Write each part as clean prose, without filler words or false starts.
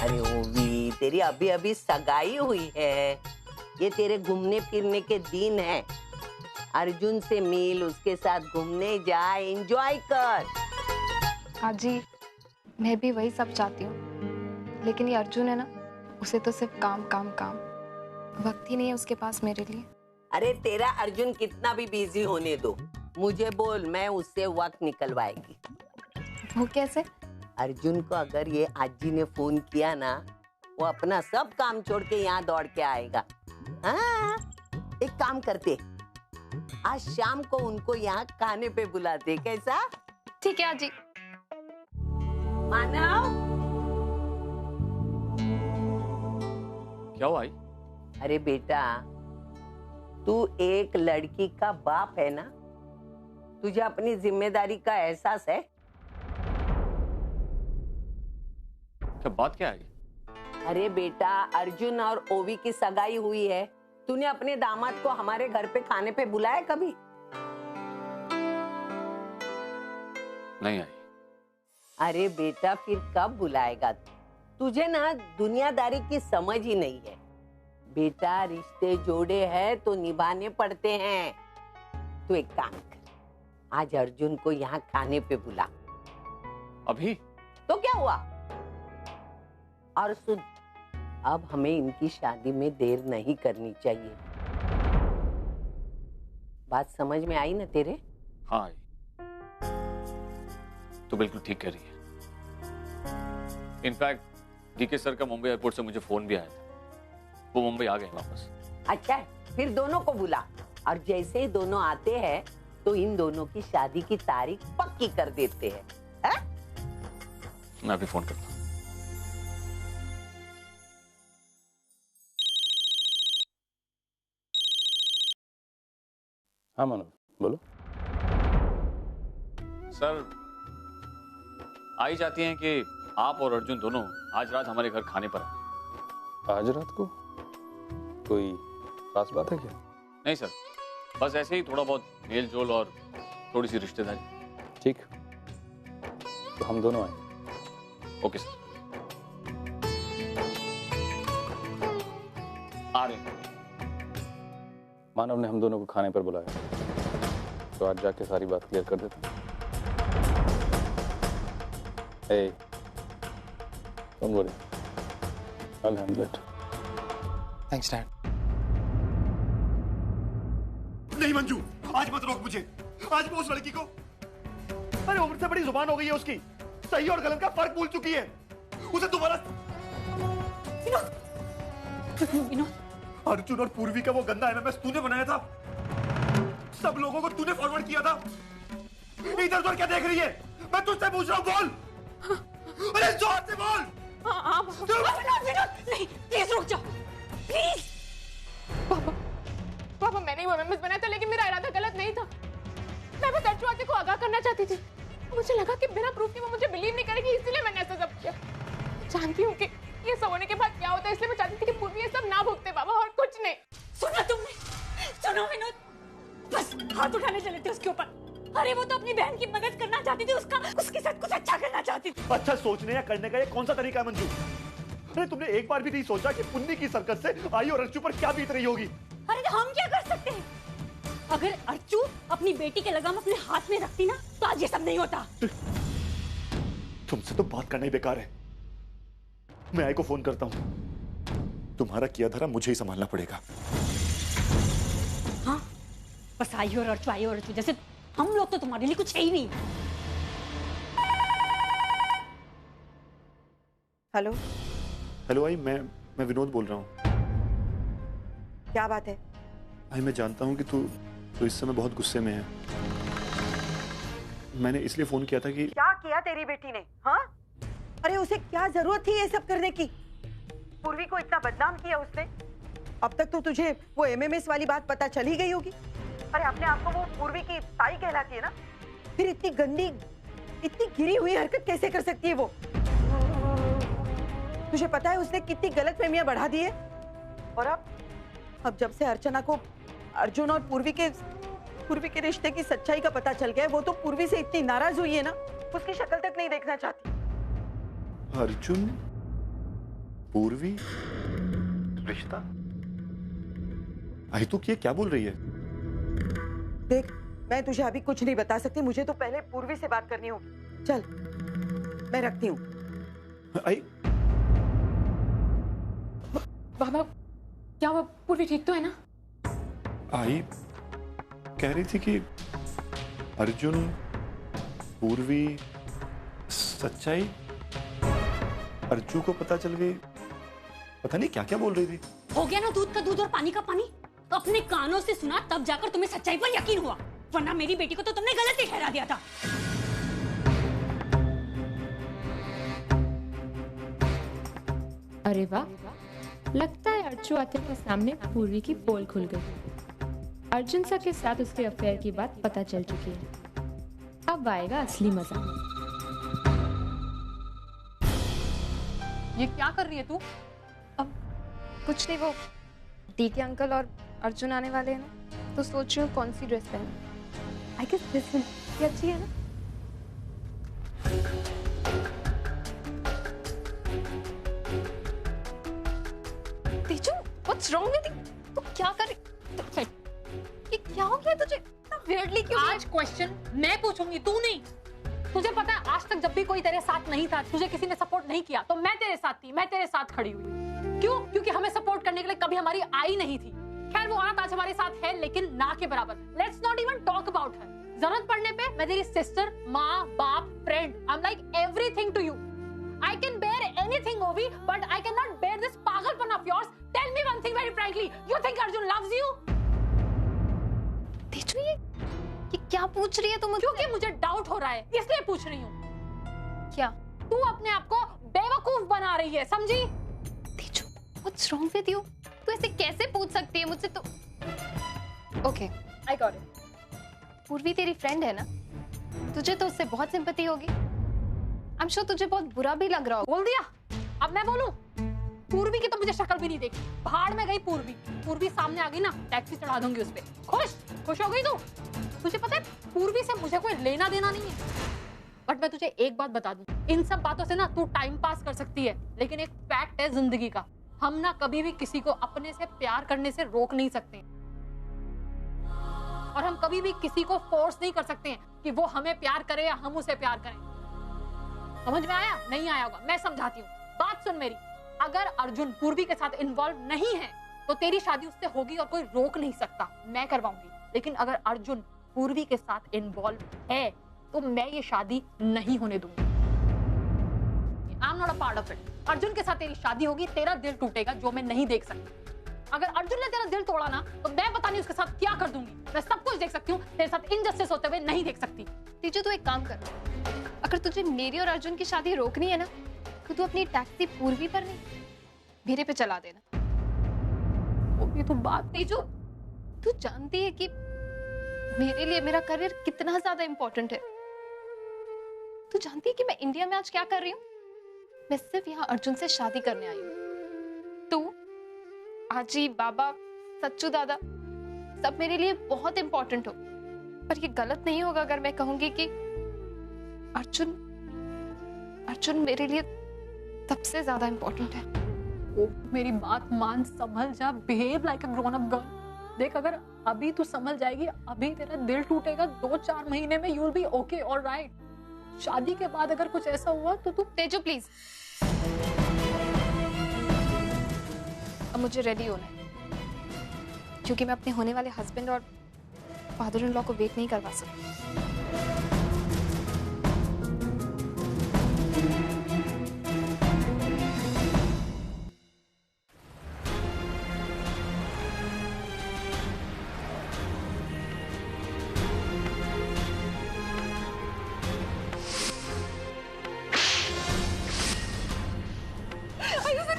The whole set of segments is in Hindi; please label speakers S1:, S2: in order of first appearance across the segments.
S1: अरे ओवी, तेरी अभी अभी सगाई हुई है, ये तेरे घूमने फिरने के दिन है। अर्जुन से मिल, उसके साथ घूमने जा, एंजॉय कर।
S2: आजी, मैं भी वही सब चाहती हूँ, लेकिन ये अर्जुन है ना, उसे तो सिर्फ काम काम काम, वक्त ही नहीं है उसके पास मेरे लिए।
S1: अरे तेरा अर्जुन कितना भी बिजी होने दो, मुझे बोल, मैं उससे वक्त निकलवाएगी।
S2: वो कैसे?
S1: अर्जुन को अगर ये आजी ने फोन किया ना, वो अपना सब काम छोड़ के यहाँ दौड़ के आएगा। हाँ, एक काम करते, आज शाम को उनको यहाँ खाने पे बुलाते, कैसा?
S2: ठीक है आजी।
S1: मानव,
S3: क्या हुआ आई?
S1: अरे बेटा, तू एक लड़की का बाप है ना, तुझे अपनी जिम्मेदारी का एहसास है?
S3: क्या बात क्या है?
S1: अरे बेटा, अर्जुन और ओवी की सगाई हुई है, तूने अपने दामाद को हमारे घर पे खाने पे बुलाया कभी?
S3: नहीं आई।
S1: अरे बेटा, फिर कब बुलाएगा? तुझे ना दुनियादारी की समझ ही नहीं है बेटा। रिश्ते जोड़े हैं तो निभाने पड़ते हैं। तू एक काम कर, आज अर्जुन को यहाँ खाने पे बुला।
S3: अभी?
S1: तो क्या हुआ? और सुन, अब हमें इनकी शादी में देर नहीं करनी चाहिए। बात समझ में आई ना तेरे?
S3: हाँ आई। तो बिल्कुल ठीक कह रही है। इनफैक्ट डीके सर का मुंबई एयरपोर्ट से मुझे फोन भी आया था, वो मुंबई आ गए वापस। अच्छा है,
S1: फिर दोनों को बुला, और जैसे ही दोनों आते हैं तो इन दोनों की शादी की तारीख पक्की कर देते हैं। है?
S3: मैं अभी फोन करता हूँ।
S4: हाँ मनोज, बोलो।
S3: सर, आई चाहती हैं कि आप और अर्जुन दोनों आज रात हमारे घर खाने पर आए।
S4: आज रात को? कोई खास बात है क्या?
S3: नहीं सर, बस ऐसे ही थोड़ा बहुत मेल जोल और थोड़ी सी रिश्तेदारी।
S4: ठीक, तो हम दोनों आए।
S3: ओके सर, आ रहे हैं।
S4: मानव ने हम दोनों को खाने पर बुलाया, तो आज जाके सारी बात क्लियर कर देते हैं। Hey, don't worry, I'll handle it.
S5: Thanks, Dad.
S6: नहीं मंजू, आज मत रोक मुझे। आज मैं उस लड़की को, अरे उम्र से बड़ी जुबान हो गई है उसकी, सही और गलत का फर्क भूल चुकी है। उसे तुम्हारा
S7: विनोद,
S6: अर्जुन और पूर्वी का वो गंदा एमएमएस तूने बनाया था, सब लोगों को तूने फॉरवर्ड किया था। इधर उधर क्या देख रही है? मैं तुझसे पूछ रहा हूँ, बोल। अरे जोर से बोल।
S7: विनोद, नहीं, प्लीज रुक जाओ, प्लीज।
S2: पापा, मैंने वो एमएमएस बनाया था, लेकिन मेरा इरादा गलत नहीं था। मैं बस अर्जुन आंटी को आगाह करना चाहती थी। मुझे लगा कि बिना प्रूफ के वो मुझे बिलीव नहीं करेगी, इसलिए मैंने ऐसा सब किया। जानती हूँ कि ये सब होने के बाद क्या होता है, इसलिए मैं चाहती थी कि पूर्वी ये सब ना भुगते बाबा, और कुछ नहीं।
S7: सुना तुमने? सुनो विनोद, बस हाथ उठाने चले थे उसके ऊपर। अरे वो तो अपनी बहन की मदद करना चाहती थी, उसके साथ कुछ अच्छा करना चाहती थी।
S6: अच्छा सोचने या करने का ये कौन सा तरीका है मंजू? अरे तुमने एक बार भी नहीं सोचा कि पुन्नी की सरकत से आई और अर्जू पर क्या बीत रही होगी?
S7: अरे तो हम क्या कर सकते हैं? अगर अर्जू अपनी बेटी के लगाम अपने हाथ में रखती ना, तो आज ये सब नहीं होता।
S6: तुमसे तो बात करना ही बेकार है। मैं आई को फोन करता हूँ, तुम्हारा किया धरा मुझे ही संभालना पड़ेगा।
S7: हाँ, बस आई और अर्जू जैसे हम लोग तो तुम्हारे लिए कुछ है ही नहीं।
S8: हेलो
S6: हेलो आई, मैं विनोद बोल रहा हूँ।
S8: क्या बात है?
S6: आई मैं जानता हूँ कि तू इस समय बहुत गुस्से में है। मैंने इसलिए फोन किया था कि
S8: क्या किया तेरी बेटी ने? हाँ, अरे उसे क्या जरूरत थी ये सब करने की? पूर्वी को इतना बदनाम किया उसने। अब तक तो तुझे वो एमएमएस वाली बात पता चल ही गई होगी। अरे अपने आप को वो पूर्वी की ताई कहलाती है ना, फिर इतनी गंदी, इतनी गिरी हुई हरकत कैसे कर सकती है वो? तुझे पता है उसने कितनी गलतफहमियां बढ़ा दी है? और अब जब से अर्चना को अर्जुन और पूर्वी के रिश्ते की सच्चाई का पता चल गया है, वो तो पूर्वी से इतनी नाराज हुई है ना, उसकी शक्ल तक नहीं देखना चाहती।
S6: अर्जुन पूर्वी रिश्ता? आई तू ये क्या बोल रही है?
S8: देख, मैं तुझे अभी कुछ नहीं बता सकती, मुझे तो पहले पूर्वी से बात करनी होगी। चल, मैं रखती हूँ।
S6: आई
S2: बाबा, क्या वो पूर्वी ठीक तो है ना?
S6: आई कह रही थी कि अर्जुन, पूर्वी, सच्चाई अर्जू को पता चल गई। पता नहीं क्या क्या बोल रही थी।
S7: हो गया ना दूध का दूध और पानी का पानी। तो अपने कानों से सुना तब जाकर तुम्हें सच्चाई पर यकीन हुआ, वरना मेरी बेटी को तो तुमने गलत ही ठहरा दिया था।
S2: अरे वाह, लगता है अर्जु आते के सामने पूर्वी की पोल खुल गई। अर्जुन सर के साथ उसके अफेयर की बात पता चल चुकी है। अब आएगा असली मजा। ये क्या कर रही है तू?
S9: अब कुछ नहीं, वो डी के अंकल और अर्जुन आने वाले हैं ना, तो सोच रही हूँ कौन सी ड्रेस पहनूं। आई गेस दिस वन ये अच्छी है ना? Teju, what's wrong with you? तू क्या कर रही? ये क्या हो गया तुझे? वियर्डली क्यों?
S2: आज क्वेश्चन मैं पूछूंगी, तू नहीं। तुझे पता है आज तक जब भी कोई तेरे साथ नहीं था, तुझे किसी ने सपोर्ट नहीं किया, तो मैं तेरे साथ थी, मैं तेरे साथ खड़ी हुई। क्यों? क्योंकि हमें सपोर्ट करने के लिए कभी हमारी आई नहीं थी। खैर वो औरत आज हमारे साथ है, लेकिन ना के बराबर। Let's not even talk about her. जरूरत पड़ने पे मैं तेरी सिस्टर, माँ, बाप, friend, I am like everything to you. I can bear anything, Ovi, but I cannot bear this pagalpan of yours. Tell me one thing very frankly. You think Arjun loves you?
S9: Teju, ये क्या पूछ रही है तुम?
S2: क्योंकि मुझे डाउट हो रहा है, इसलिए पूछ रही हूँ।
S9: क्या?
S2: तू अपने आप को बेवकूफ बना रही है, समझी?
S9: Tezu, what's wrong with you? तू ऐसे कैसे पूछ सकती है मुझसे? तो ओके, I got it. पूर्वी तेरी फ्रेंड है ना, तुझे तो उससे बहुत सिंपैथी होगी। I'm sure तुझे बहुत बुरा भी लग रहा हो।
S2: बोल दिया, अब मैं बोलूं? पूर्वी की तो मुझे शक्ल भी नहीं देखी। भाड़ में गई पूर्वी। पूर्वी सामने आ गई ना, टैक्सी चढ़ा दूंगी उस पे। खुश हो गई तू? तुझे पता है पूर्वी से मुझे कोई लेना देना नहीं है। बट मैं तुझे एक बात बता दूं, इन सब बातों से ना तू टाइम पास कर सकती है, लेकिन एक फैक्ट है जिंदगी का, हम ना कभी भी किसी को अपने से प्यार करने से रोक नहीं सकते, और हम कभी भी किसी को फोर्स नहीं कर सकते हैं कि वो हमें प्यार करे या हम उसे प्यार करें। समझ में आया? नहीं आया होगा, मैं समझाती हूँ। बात सुन मेरी, अगर अर्जुन पूर्वी के साथ इन्वॉल्व नहीं है तो तेरी शादी उससे होगी और कोई रोक नहीं सकता, मैं करवाऊंगी। लेकिन अगर अर्जुन पूर्वी के साथ इन्वॉल्व है तो मैं ये शादी नहीं होने दूंगी। I am not a part of it. Arjun के साथ तेरी शादी होगी, तेरा दिल टूटेगा जो मैं नहीं देख सकती। अगर अर्जुन ने तेरा दिल तोड़ा ना तो मैं पता नहीं उसके साथ क्या कर दूंगी। मैं सब कुछ देख सकती हूँ, तेरे साथ इनजस्टिस होते हुए नहीं देख सकती।
S9: तेजू, तू एक काम कर, अगर तुझे मेरी और अर्जुन की शादी रोकनी है ना, तो तू अपनी टैक्सी पूर्वी पर नहीं, मेरे पे चला देना।
S2: ये तो बात।
S9: तेजू, तू जानती है कि मेरे लिए मेरा करियर कितना ज्यादा इंपॉर्टेंट है। तू जानती है कि मैं इंडिया में आज क्या कर रही हूँ? मैं सिर्फ यहाँ अर्जुन से शादी करने आई हूँ। तू, आजी, बाबा, सच्चू दादा, सब मेरे लिए बहुत इंपॉर्टेंट हो, पर ये गलत नहीं होगा अगर मैं कहूंगी कि अर्जुन मेरे लिए सबसे ज्यादा इंपॉर्टेंट है।
S2: ओ, मेरी बात मान, समझ जा, बिहेव लाइक अ ग्रोन अप गर्ल। देख, अगर अभी तू समझ जाएगी, अभी तेरा दिल टूटेगा, 2-4 महीने में you will be okay, alright. शादी के बाद अगर कुछ ऐसा हुआ तो तू।
S9: तेजू प्लीज, अब मुझे रेडी होना है, क्योंकि मैं अपने होने वाले हस्बैंड और फादर इन लॉ को वेट नहीं करवा सकती।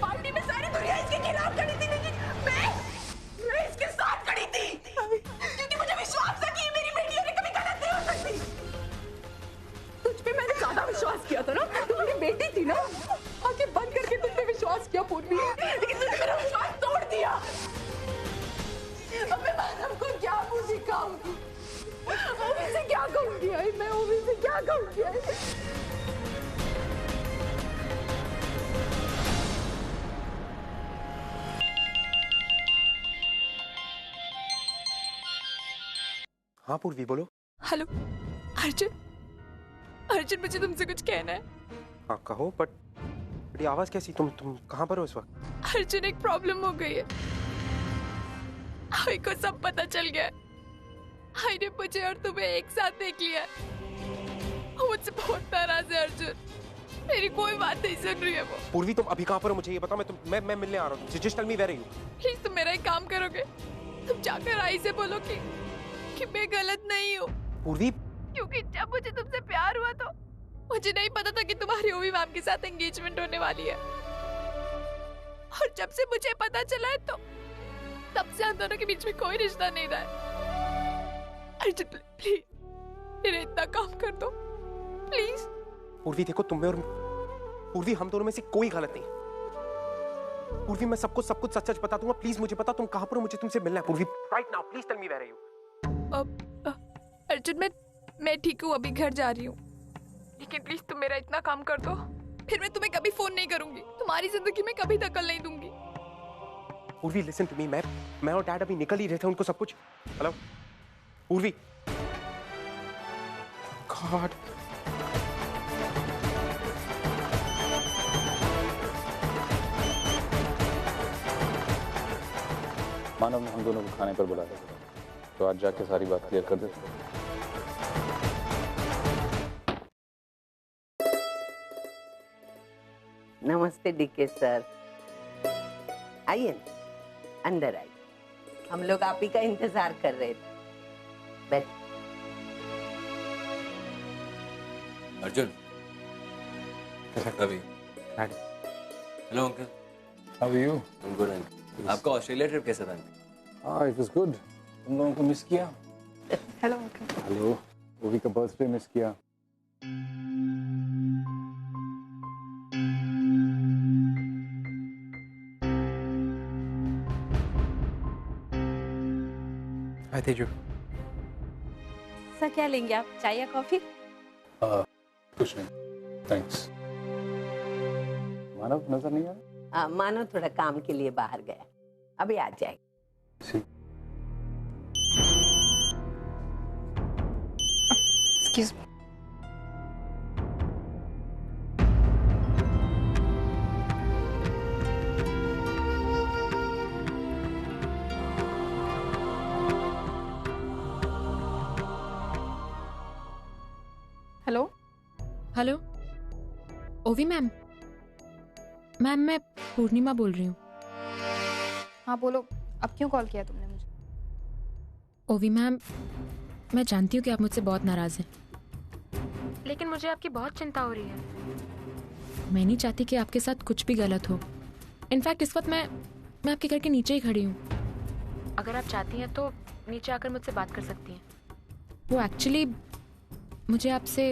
S7: पार्टी में सारी दुनिया इसके खिलाफ खड़ी थी, लेकिन मैं इसके साथ खड़ी थी, क्योंकि मुझे विश्वास था कि ये मेरी बेटी है, कभी गलत नहीं हो सकती।
S8: तुझ पे मैंने ज्यादा विश्वास किया था ना, तू मेरी बेटी थी ना। आंखें बंद करके तुम पे विश्वास किया पूर्वी,
S7: लेकिन तुमने मेरा विश्वास तोड़ दिया। अब मैं मानव को क्या मुझे कहूंगी, ओवी से क्या कहूंगी? मैं ओवी से क्या कहूंगी?
S10: हाँ पूर्वी बोलो।
S2: हेलो अर्जुन, अर्जुन मुझे तुमसे कुछ कहना है।
S10: हाँ कहो, बट ये आवाज कैसी? तुम कहाँ पर हो इस वक्त?
S2: अर्जुन एक प्रॉब्लम हो गई है। आई को सब पता चल गया है। आई ने मुझे और तुम्हें एक साथ देख लिया है। वो मुझसे बहुत नाराज है अर्जुन, मेरी कोई बात नहीं सुन रही है वो।
S10: पूर्वी तुम अभी कहाँ पर हो मुझे ये बताओ, मैं मिलने आ रहा हूँ। Just tell me where are you.
S2: Please तुम मेरा एक काम करोगे, तुम जाकर आई से बोलो कि मैं गलत नहीं हूँ।
S10: पूर्वी,
S2: क्योंकि जब मुझे तुमसे प्यार हुआ तो मुझे नहीं पता था कि तुम्हारी ओवी मैम के साथ एंगेजमेंट होने वाली है, और जब से मुझे पता चला है तो तब से हम दोनों के बीच में कोई रिश्ता नहीं रहा है। अर्जुन प्लीज मेरा इतना काम कर दो प्लीज।
S10: पूर्वी देखो, तुम में और पूर्वी हम दोनों में से कोई गलत नहीं। पूर्वी मैं सब कुछ सच सच बता दूंगा। प्लीज मुझे पता तुम कहाँ पर हो, मुझे तुमसे मिलना है। Purvi right now please tell me where are you.
S2: Arjun मैं ठीक हूँ, अभी घर जा रही हूँ, लेकिन प्लीज तुम मेरा इतना काम कर दो, फिर मैं तुम्हें कभी फोन नहीं करूंगी, तुम्हारी जिंदगी में कभी दखल नहीं दूंगी।
S10: पूर्वी लिसन टू मी, मैं और डैड अभी निकल ही रहे थे, उनको सब कुछ। हेलो पूर्वी, गॉड।
S4: मानव ने हम दोनों को खाने पर बुलाया, तो आज जाके सारी बात क्लियर कर देते।
S1: नमस्ते डीके सर, आइए अंदर आइए, हम लोग आप ही का इंतजार कर रहे थे। बैठ।
S11: Arjun, Ravi, hello uncle,
S4: how are you?
S11: I'm good uncle. आपका ऑस्ट्रेलिया ट्रिप कैसा था अंकल?
S4: हाँ, इट वाज गुड। तुम लोगों को मिस किया।
S2: Hello uncle.
S4: हेलो, ओवी का बर्थडे मिस किया।
S10: हाय तेजू।
S7: सर क्या लेंगे आप, चाय या कॉफी?
S4: कुछ नहीं, थैंक्स। मानव नजर नहीं आया?
S1: मानो थोड़ा काम के लिए बाहर गया, अभी आ जाएगा।
S2: Excuse me. हेलो
S12: हेलो ओवी मैम, मैं पूर्णिमा बोल रही हूँ।
S9: हाँ बोलो, अब क्यों कॉल किया तुमने मुझे?
S12: ओवी मैम, मैं जानती हूँ कि आप मुझसे बहुत नाराज़ हैं,
S2: लेकिन मुझे आपकी बहुत चिंता हो रही है।
S12: मैं नहीं चाहती कि आपके साथ कुछ भी गलत हो। इनफैक्ट इस वक्त मैं आपके घर के नीचे ही खड़ी हूँ।
S2: अगर आप चाहती हैं तो नीचे आकर मुझसे बात कर सकती हैं।
S12: वो एक्चुअली मुझे आपसे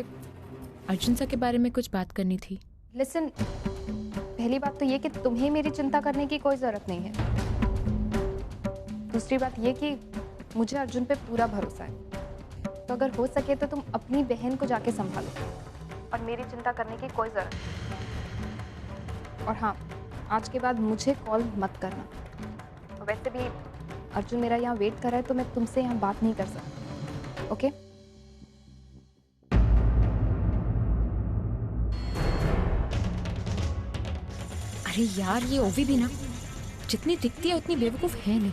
S12: अर्जुन सर के बारे में कुछ बात करनी थी।
S9: लिसन, पहली बात तो ये कि तुम्हें मेरी चिंता करने की कोई ज़रूरत नहीं है। दूसरी बात ये कि मुझे अर्जुन पे पूरा भरोसा है, तो अगर हो सके तो तुम अपनी बहन को जाके संभालो और मेरी चिंता करने की कोई ज़रूरत नहीं। और हाँ, आज के बाद मुझे कॉल मत करना। वैसे भी अर्जुन मेरा यहाँ वेट कर रहा है, तो मैं तुमसे यहाँ बात नहीं कर सकती। ओके?
S12: अरे यार, ये ओवी भी ना जितनी दिखती है उतनी बेवकूफ है नहीं।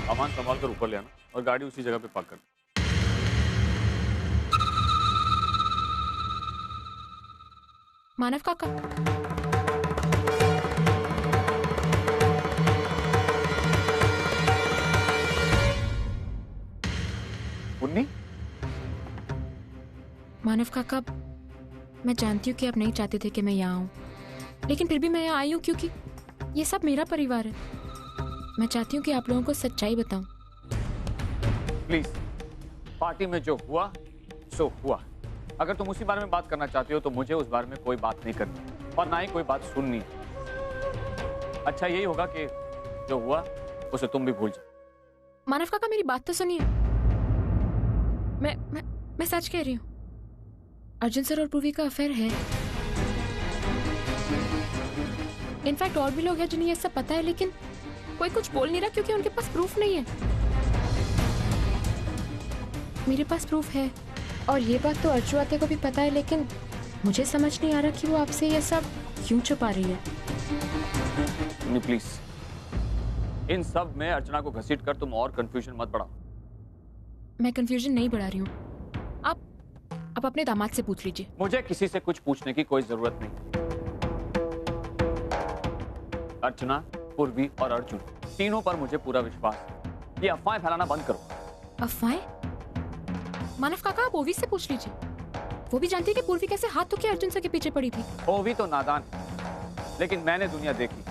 S3: सामान संभाल कर ऊपर ले आना और गाड़ी उसी जगह पे पार्क कर।
S12: मानव काका,
S3: मुन्नी,
S12: मानव काका, मैं जानती हूँ कि आप नहीं चाहते थे कि मैं यहाँ आऊँ, लेकिन फिर भी मैं यहाँ आई हूँ क्योंकि ये सब मेरा परिवार है। मैं चाहती हूँ कि आप लोगों को सच्चाई बताऊं।
S3: प्लीज, पार्टी में जो हुआ सो हुआ। अगर तुम उसी बारे में बात करना चाहती हो तो मुझे उस बारे में कोई बात नहीं करनी और ना ही कोई बात सुननी। अच्छा यही होगा कि जो हुआ उसे तुम भी भूल जाओ।
S12: मानव काका, मेरी बात तो सुनिए। मैं सच कह रही हूँ, अर्जुन सर और पूर्वी का अफेयर है। इनफैक्ट और भी लोग हैं जिन्हें ये सब पता है, लेकिन कोई कुछ बोल नहीं रहा क्योंकि उनके पास प्रूफ नहीं है। मेरे पास प्रूफ है, और ये बात तो अर्चु आते को भी पता है, लेकिन मुझे समझ नहीं आ रहा कि वो आपसे ये सब क्यों छुपा रही है।
S3: प्लीज, इन सब में अर्चना को घसीट कर तुम और कंफ्यूजन मत बढ़ाओ।
S12: मैं कंफ्यूजन नहीं बढ़ा रही हूँ, आप अपने दामाद से पूछ लीजिए।
S3: मुझे किसी से कुछ पूछने की कोई जरूरत नहीं। अर्चना, पूर्वी और अर्जुन, तीनों पर मुझे पूरा विश्वास है। ये अफवाहें फैलाना बंद करो।
S12: अफवाहें? मानव काका, आप ओवी से पूछ लीजिए। वो भी जानती है कि पूर्वी कैसे हाथ धो के अर्जुन से के पीछे पड़ी थी।
S3: ओवी तो नादान है, लेकिन मैंने दुनिया देखी।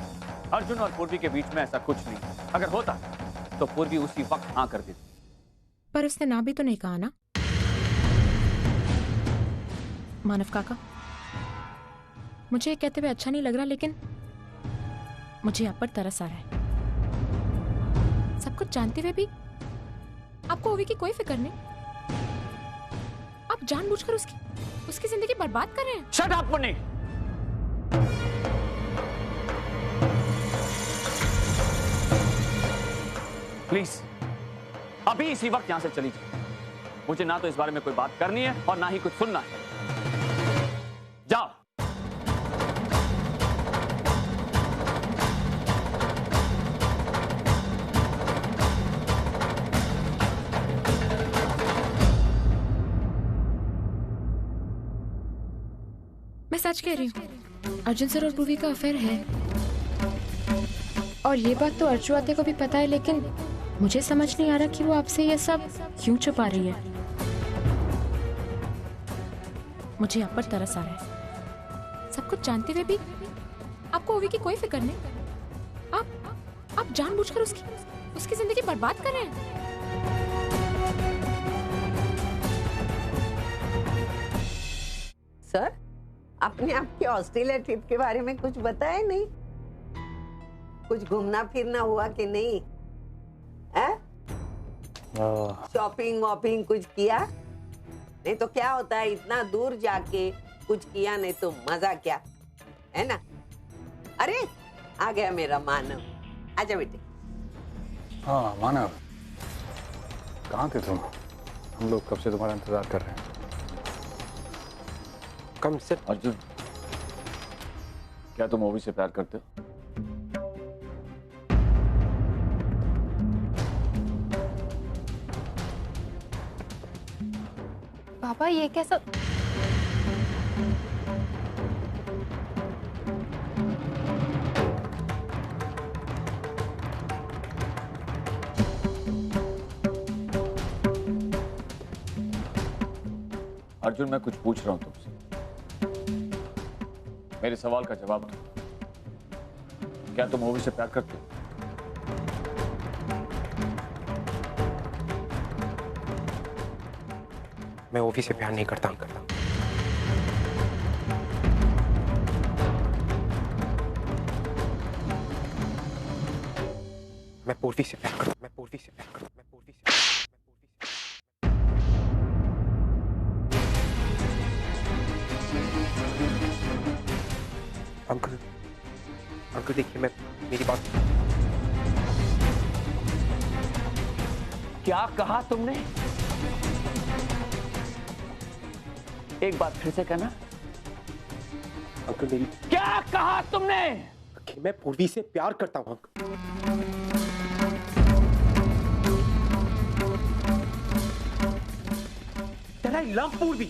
S3: अर्जुन और पूर्वी के बीच में ऐसा कुछ नहीं। अगर होता तो पूर्वी उसी वक्त हाँ कर देती।
S12: पर उसने ना भी तो नहीं कहा ना। मानव काका, मुझे कहते हुए अच्छा नहीं लग रहा, लेकिन मुझे आप पर तरस आ रहा है। सब कुछ जानते हुए भी आपको ओवी की कोई फिक्र नहीं। आप जानबूझकर उसकी जिंदगी बर्बाद कर रहे हैं।
S3: Shut up Munni. प्लीज अभी इसी वक्त यहां से चली जाओ। मुझे ना तो इस बारे में कोई बात करनी है और ना ही कुछ सुनना है। जाओ।
S12: मैं सच कह रही हूँ, अर्जुन सर और पूर्वी का अफेयर है, और ये बात तो अर्चु आते को भी पता है, लेकिन मुझे समझ नहीं आ रहा कि वो आपसे ये सब क्यों छुपा रही है। मुझे आप पर तरस आ रहा है। सब कुछ जानते हुए भी आपको ओवी की कोई फिक्र नहीं। आप जानबूझकर उसकी जिंदगी बर्बाद कर रहे हैं।
S1: सर, आपने आपके ऑस्ट्रेलिया ट्रिप के बारे में कुछ बताया नहीं? कुछ घूमना फिरना हुआ कि नहीं? शॉपिंग वॉपिंग कुछ किया? नहीं तो क्या होता है, इतना दूर जाके कुछ किया नहीं तो मजा क्या है ना। अरे आ गया मेरा मानव, आजा बेटे।
S4: हाँ मानव, कहाँ थे तुम? हम लोग कब से तुम्हारा इंतजार कर रहे हैं।
S10: कम से
S3: अर्जुन, क्या तुम ओवी से प्यार करते हो?
S9: पापा, ये कैसा?
S3: अर्जुन, मैं कुछ पूछ रहा हूं तुमसे, मेरे सवाल का जवाब दो। क्या तुम ओवी से प्यार करते हो?
S10: मैं ओवी से प्यार नहीं करता। मैं पूर्वी से प्यार करता। अंकल देखिए, मेरी बात।
S3: क्या कहा तुमने? एक बात फिर से कहना।
S10: अंकल मेरी।
S3: क्या कहा तुमने?
S10: कि मैं पूर्वी से प्यार करता हूं अंकल। That I love पूर्वी।